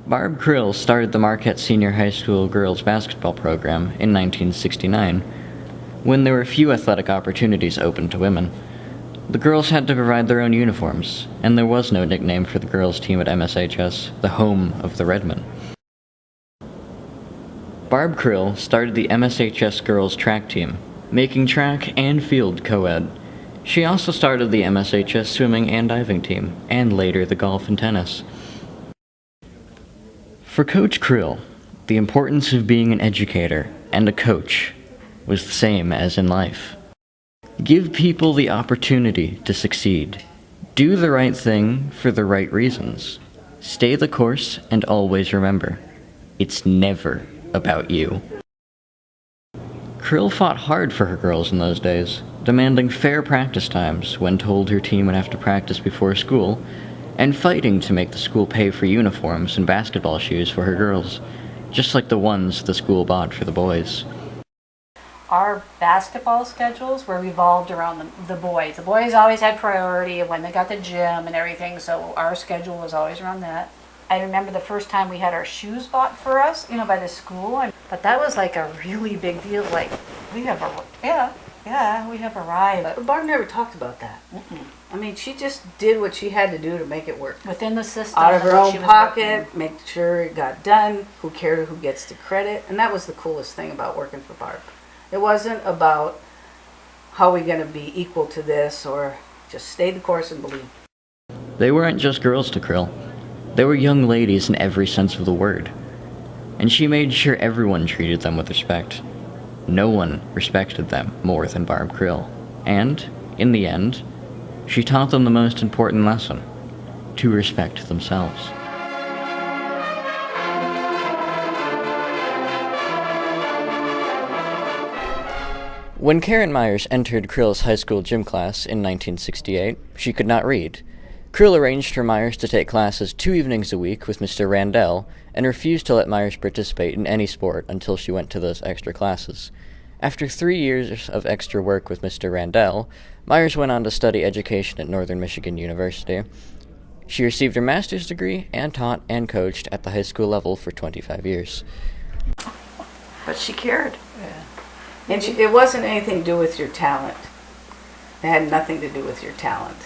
Barb Crill started the Marquette Senior High School girls basketball program in 1969, when there were few athletic opportunities open to women. The girls had to provide their own uniforms, and there was no nickname for the girls' team at MSHS, the home of the Redmen. Barb Crill started the MSHS girls track team, making track and field co-ed. She also started the MSHS swimming and diving team, and later the golf and tennis. For Coach Crill, the importance of being an educator and a coach was the same as in life. Give people the opportunity to succeed. Do the right thing for the right reasons. Stay the course and always remember, it's never about you. Crill fought hard for her girls in those days, demanding fair practice times when told her team would have to practice before school, and fighting to make the school pay for uniforms and basketball shoes for her girls, just like the ones the school bought for the boys. Our basketball schedules were revolved around the boys. The boys always had priority when they got the gym and everything, so our schedule was always around that. I remember the first time we had our shoes bought for us, by the school, but that was like a really big deal. Like, we have we have a ride. But Barb never talked about that. Mm-mm. I mean, she just did what she had to do to make it work. Within the system. Out of her own she was pocket, working. make sure it got done, who cared who gets the credit. And that was the coolest thing about working for Barb. It wasn't about how we going to be equal to this, or just stay the course and believe. They weren't just girls to Crill. They were young ladies in every sense of the word. And she made sure everyone treated them with respect. No one respected them more than Barb Crill. And, in the end, she taught them the most important lesson: to respect themselves. When Karen Myers entered Krill's high school gym class in 1968, she could not read. Crill arranged for Myers to take classes 2 evenings a week with Mr. Randell, and refused to let Myers participate in any sport until she went to those extra classes. After 3 years of extra work with Mr. Randell, Myers went on to study education at Northern Michigan University. She received her master's degree and taught and coached at the high school level for 25 years. But she cared. Yeah. And it wasn't anything to do with your talent. It had nothing to do with your talent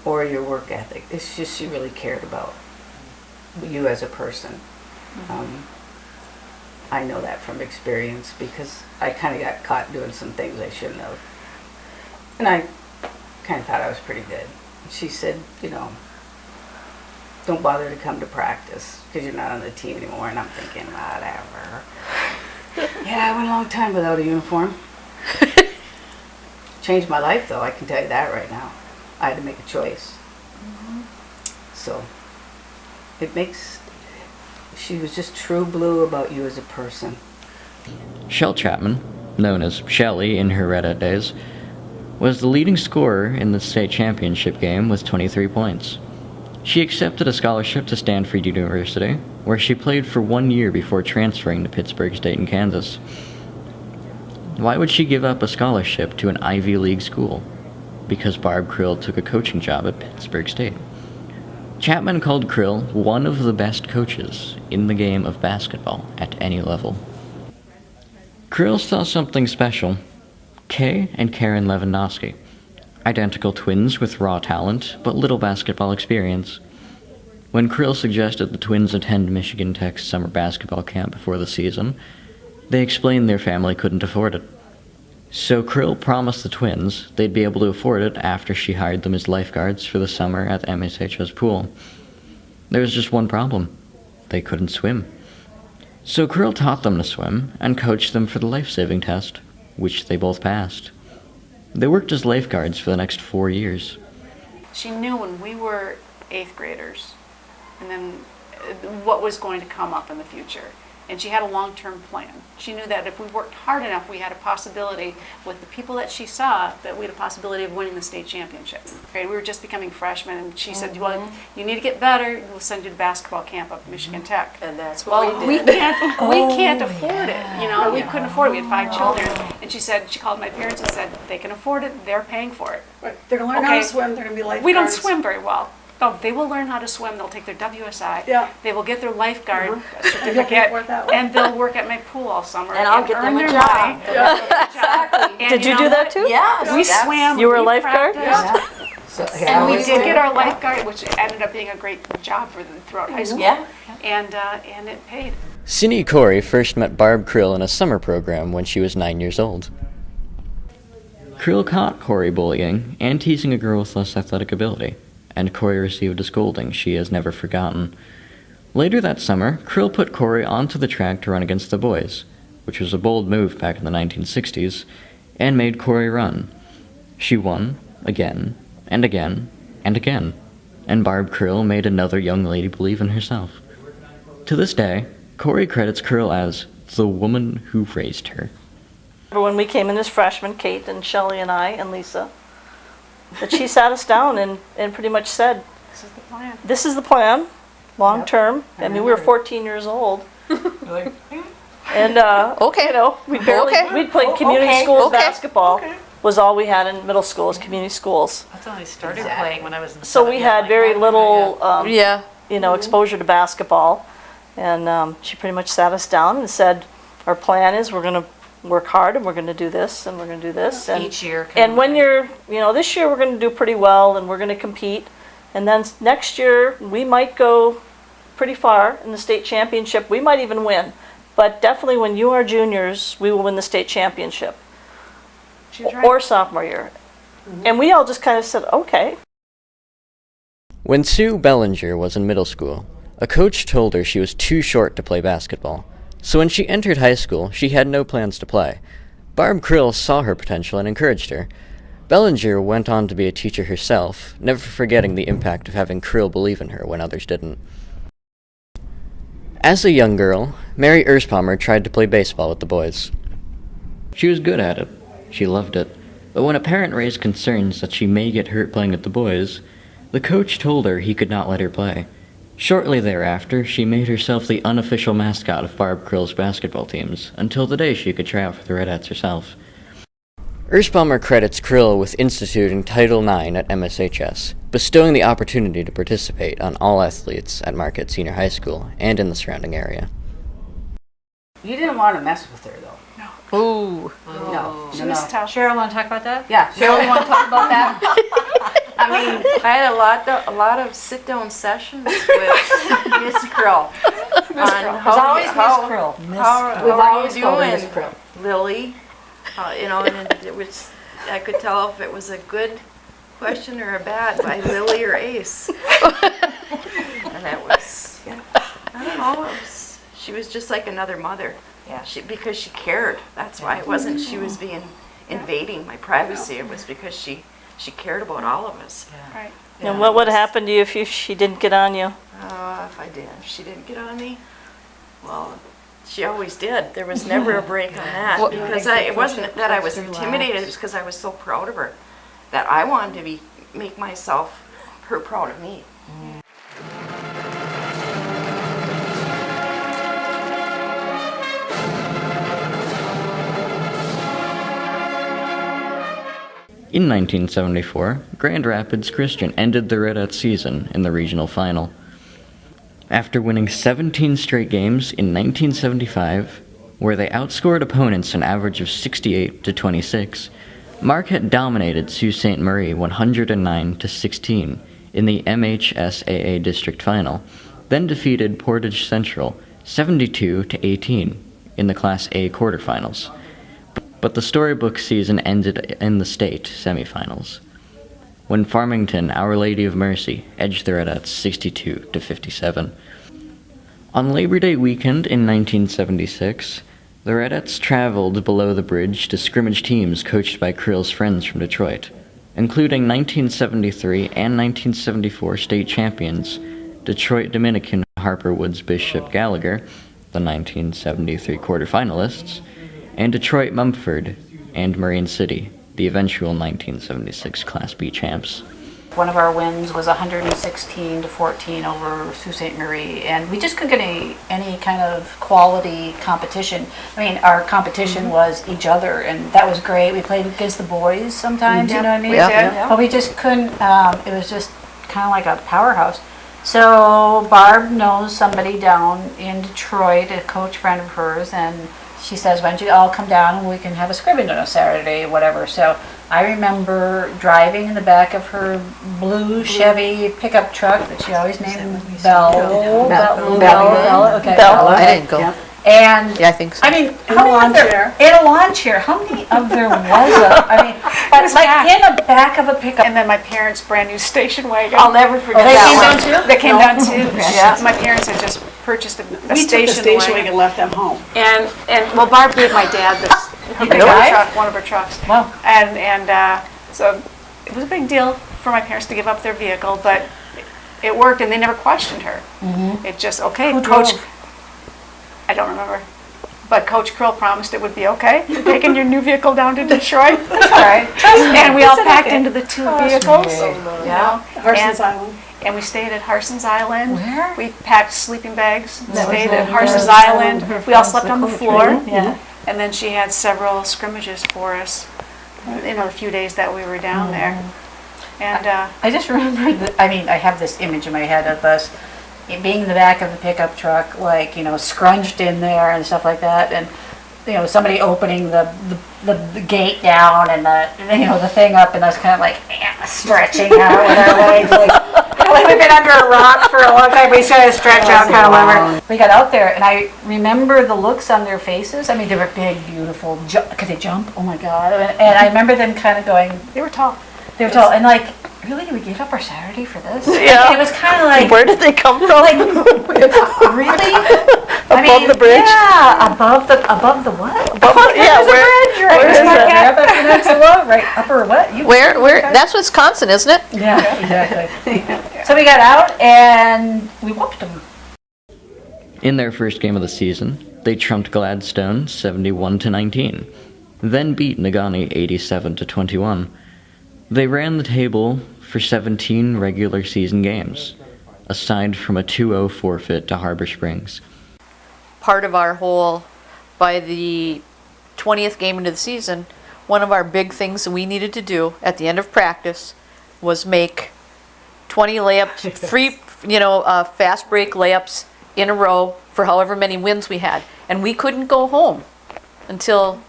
or your work ethic. It's just she really cared about you as a person. I know that from experience because I kind of got caught doing some things I shouldn't have. And I kind of thought I was pretty good. She said, don't bother to come to practice because you're not on the team anymore. And I'm thinking, whatever. Yeah, I went a long time without a uniform. Changed my life, though, I can tell you that right now. I had to make a choice. Mm-hmm. So, she was just true blue about you as a person. Shell Chapman, known as Shelly in her Reddit days, was the leading scorer in the state championship game with 23 points. She accepted a scholarship to Stanford University, where she played for 1 year before transferring to Pittsburg State in Kansas. Why would she give up a scholarship to an Ivy League school? Because Barb Crill took a coaching job at Pittsburg State. Chapman called Crill one of the best coaches in the game of basketball at any level. Crill saw something special. Kay and Karen Lewandowski, identical twins with raw talent but little basketball experience. When Crill suggested the twins attend Michigan Tech's summer basketball camp before the season, they explained their family couldn't afford it. So Crill promised the twins they'd be able to afford it after she hired them as lifeguards for the summer at the MSHS pool. There was just one problem. They couldn't swim. So Crill taught them to swim and coached them for the life-saving test, which they both passed. They worked as lifeguards for the next 4 years. She knew when we were 8th graders, and then what was going to come up in the future. And she had a long-term plan. She knew that if we worked hard enough, we had a possibility with the people that she saw, that we had a possibility of winning the state championship. Okay, we were just becoming freshmen, and she said, well, you need to get better, we'll send you to basketball camp up at Michigan Tech. And that's what we we did. we can't afford it, we couldn't afford it. We had 5 children. And she called my parents and said, they can afford it, they're paying for it. Right. They're going to learn how to swim, they're going to be lifeguards. We don't swim very well. Oh, they will learn how to swim. They'll take their WSI. Yeah. They will get their lifeguard You'll certificate, get work that way. and they'll work at my pool all summer. And I'll get earn them a their job. money. Exactly. And Did you know do that what? too? Yes. We that's- swam. You were a we lifeguard? practiced, So, And we always did do. get our lifeguard, which ended up being a great job for them throughout high school. Yeah. And it paid. Cindy Corey first met Barb Crill in a summer program when she was 9 years old. Crill caught Corey bullying and teasing a girl with less athletic ability, and Corey received a scolding she has never forgotten. Later that summer, Crill put Corey onto the track to run against the boys, which was a bold move back in the 1960s, and made Corey run. She won, again, and again, and again, and Barb Crill made another young lady believe in herself. To this day, Corey credits Crill as the woman who raised her. When we came in as freshmen, Kate and Shelley and I and Lisa, that she sat us down and pretty much said, This is the plan. this is the plan, long Yep. term. I mean, we were 14 years old. And, okay, you know, we'd played community schools basketball. Was all we had in middle school, was community schools. That's when I started playing when I was in So we had very little, Yeah. you know, exposure to basketball. And she pretty much sat us down and said, our plan is we're going to work hard and we're going to do this and we're going to do this. And, Each year. and when you're, you know, this year we're going to do pretty well and we're going to compete. And then next year we might go pretty far in the state championship. We might even win. But definitely when you are juniors, we will win the state championship. She was right. Or sophomore year. And we all just kind of said, okay. When Sue Bellinger was in middle school, a coach told her she was too short to play basketball. So when she entered high school, she had no plans to play. Barb Crill saw her potential and encouraged her. Bellinger went on to be a teacher herself, never forgetting the impact of having Crill believe in her when others didn't. As a young girl, Mary Erspalmer tried to play baseball with the boys. She was good at it. She loved it. But when a parent raised concerns that she may get hurt playing with the boys, the coach told her he could not let her play. Shortly thereafter, she made herself the unofficial mascot of Barb Crill's basketball teams, until the day she could try out for the Redettes herself. Erspalmer credits Crill with instituting Title IX at MSHS, bestowing the opportunity to participate on all athletes at Marquette Senior High School and in the surrounding area. You didn't want to mess with her, though. Ooh. No, She no, was no. tough. Cheryl, want to talk about that? Yeah, Cheryl, you want to talk about that? I mean, I had a lot of sit-down sessions with Miss Krill. There's always Miss Krill. How We've are always you called her Miss doing, Krill. Lily? You know, and it was, I could tell if it was a good question or a bad by Lily or Ace. And it was, I don't know, she was just like another mother. Yeah. Because she cared. That's why it wasn't she was being invading my privacy. It was because she cared about all of us. Right. And what would happen to you if she didn't get on you? If she didn't get on me, well, she always did. There was never a break on that because it wasn't that I was intimidated. It was because I was so proud of her that I wanted to make myself her proud of me. In 1974, Grand Rapids Christian ended the Redettes season in the regional final. After winning 17 straight games in 1975, where they outscored opponents an average of 68 to 26, Marquette dominated Sault Ste. Marie 109 to 16 in the MHSAA district final, then defeated Portage Central 72 to 18 in the Class A quarterfinals. But the storybook season ended in the state semifinals, when Farmington Our Lady of Mercy edged the Redettes 62 to 57. On Labor Day weekend in 1976, the Redettes traveled below the bridge to scrimmage teams coached by Krill's friends from Detroit, including 1973 and 1974 state champions Detroit Dominican Harper Woods Bishop Gallagher, the 1973 quarterfinalists, and Detroit Mumford and Marine City, the eventual 1976 Class B champs. One of our wins was 116 to 14 over Sault Ste. Marie, and we just couldn't get any kind of quality competition. I mean, our competition was each other, and that was great. We played against the boys sometimes, you know what I mean? Yeah. But we just couldn't, it was just kind of like a powerhouse. So Barb knows somebody down in Detroit, a coach friend of hers, and she says, why don't you all come down and we can have a scrimmage on a Saturday, whatever. So I remember driving in the back of her blue Chevy pickup truck that she always named Belle. Okay. Belle. I didn't go. And Yeah, I think so. I mean, how many lawn of there, chair. in a lawn chair, how many of there was I mean, but like in the back of a pickup. And then my parents' brand new station wagon. I'll never forget they came that down one. too? That came down too. Yeah. My parents had just purchased a We took the station station wagon wagon. and left them home. And well, Barb gave my dad this, her You pickup drive? truck, one of her trucks. Wow. And so it was a big deal for my parents to give up their vehicle, but it worked and they never questioned her. It just, okay, Who Coach, drove? I don't remember. But Coach Krill promised it would be okay. You're taking your new vehicle down to Detroit. All right. And we all packed into the two vehicles. Yeah. Harson's Island. And we stayed at Harson's Island. Where? We packed sleeping bags, and That was stayed the- at Harson's that was Island. her We all friends, slept the on the coach, floor. right? Yeah. And then she had several scrimmages for us, the few days that we were down there. And I just remember I mean, I have this image in my head of us being in the back of the pickup truck, like, scrunched in there and stuff like that, and somebody opening the gate down and the thing up, and us kind of like stretching out with our legs, like we've been under a rock for a long time. We just gotta stretch out, kind of whatever. We got out there, and I remember the looks on their faces. I mean, they were big, beautiful. Could they jump? Oh my God! And I remember them kind of going. they were tall. They were tall, and like, really, we gave up our Saturday for this? Yeah. It was kind of like, Where did they come from? like, really? Above the bridge? Yeah, above the what? Above the- yeah, There's a bridge, right? where is that? Upper Peninsula, right? Upper what? Where? That's Wisconsin, isn't it? Yeah, exactly. So we got out and we whooped them. In their first game of the season, they trumped Gladstone 71-19, then beat Negaunee 87-21. They ran the table for 17 regular season games, aside from a 2-0 forfeit to Harbor Springs. Part of our whole, by the 20th game into the season, one of our big things that we needed to do at the end of practice was make 20 layups, fast break layups in a row for however many wins we had. And we couldn't go home until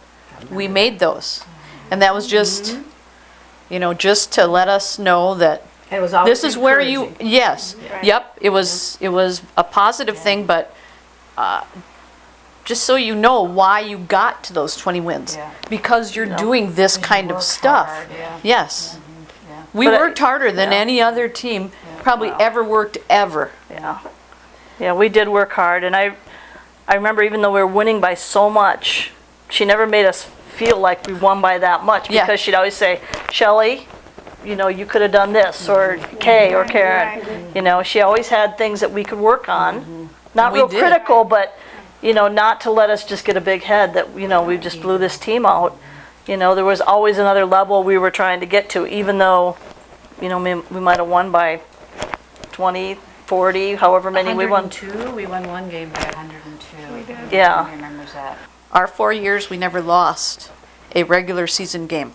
we made those. And that was just, just to let us know that It was always this is where encouraging. yes, yep, it was a positive thing, but just so you know why you got to those 20 wins. Yeah. Because you're doing this kind of worked stuff. hard, yeah. Yes. Yeah. We But worked harder than any other team probably ever worked ever. Yeah. Yeah, we did work hard, and I remember even though we were winning by so much, she never made us feel like we won by that much, Yeah. because she'd always say, Shelley, you could have done this, or Kay or Karen. She always had things that we could work on. Not We real did. critical, but, not to let us just get a big head that, we just blew this team out. There was always another level we were trying to get to, even though, we might have won by 20, 40, however many we won. 102. We won one game by 102. We did. Yeah. Who remembers that? Our 4 years, we never lost a regular season game.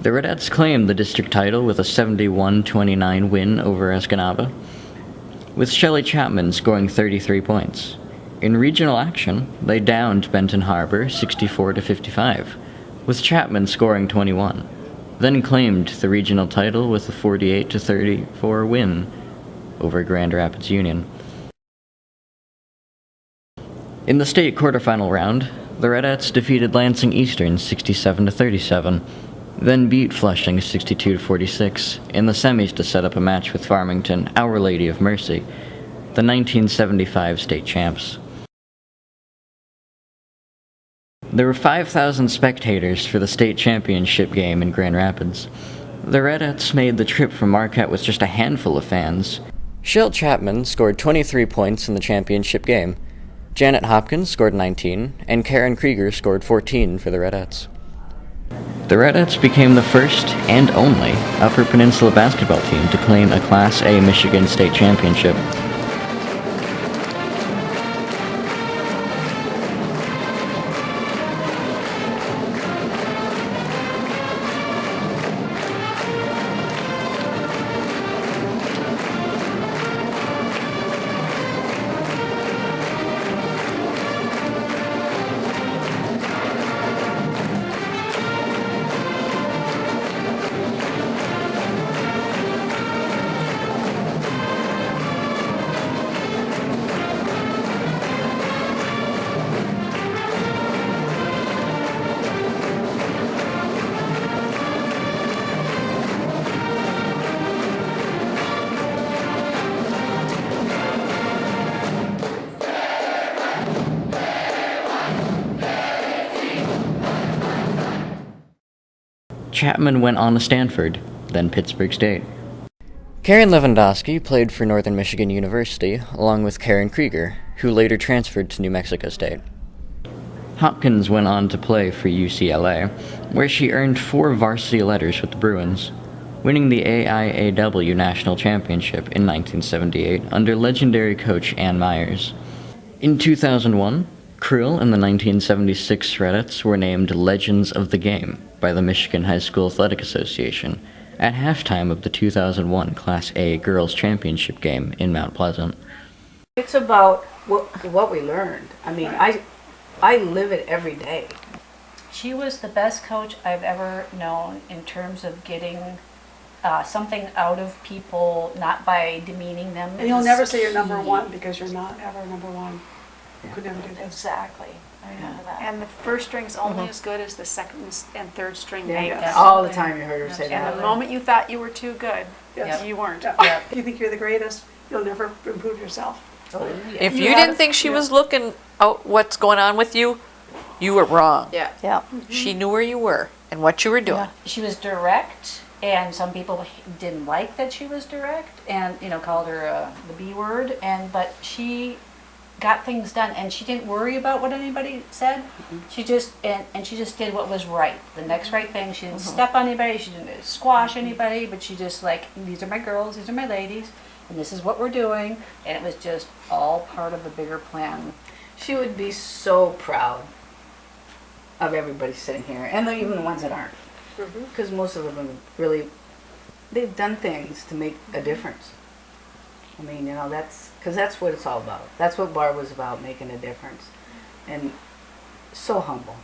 The Redettes claimed the district title with a 71-29 win over Escanaba, with Shelley Chapman scoring 33 points. In regional action, they downed Benton Harbor 64-55, with Chapman scoring 21, then claimed the regional title with a 48-34 win over Grand Rapids Union. In the state quarterfinal round, the Redettes defeated Lansing Eastern 67-37, then beat Flushing 62-46 in the semis to set up a match with Farmington Our Lady of Mercy, the 1975 state champs. There were 5,000 spectators for the state championship game in Grand Rapids. The Redettes made the trip from Marquette with just a handful of fans. Shell Chapman scored 23 points in the championship game. Janet Hopkins scored 19, and Karen Krieger scored 14 for the Redettes. The Redettes became the first and only Upper Peninsula basketball team to claim a Class A Michigan State Championship. Chapman went on to Stanford, then Pittsburgh State. Karen Lewandowski played for Northern Michigan University, along with Karen Krieger, who later transferred to New Mexico State. Hopkins went on to play for UCLA, where she earned 4 varsity letters with the Bruins, winning the AIAW National Championship in 1978 under legendary coach Ann Myers. In 2001, Krill and the 1976 Shredettes were named Legends of the Game by the Michigan High School Athletic Association at halftime of the 2001 Class A Girls Championship game in Mount Pleasant. It's about what we learned. I mean, I live it every day. She was the best coach I've ever known in terms of getting something out of people, not by demeaning them. And you'll never say you're number one because you're not ever number one. You could never do this. Exactly. I remember that. And the first string's only as good as the second and third string Yeah, makes. all the time you heard her say And that. the moment you thought you were too good, Yes. you weren't. Yeah. If you think you're the greatest, you'll never improve yourself. Oh, yeah. If You you gotta- didn't think she was looking out what's going on with you, you were wrong. Yeah. Yeah. She knew where you were and what you were doing. She was direct, and some people didn't like that she was direct, and called her the B word. But she got things done, and she didn't worry about what anybody said. She just she just did what was right, the next right thing. She didn't step on anybody. She didn't squash anybody. But she just these are my girls, these are my ladies, and this is what we're doing. And it was just all part of a bigger plan. She would be so proud of everybody sitting here, and even the ones that aren't. Because most of them really, they've done things to make a difference. I mean, that's what it's all about. That's what Barb was about, making a difference. And so humble.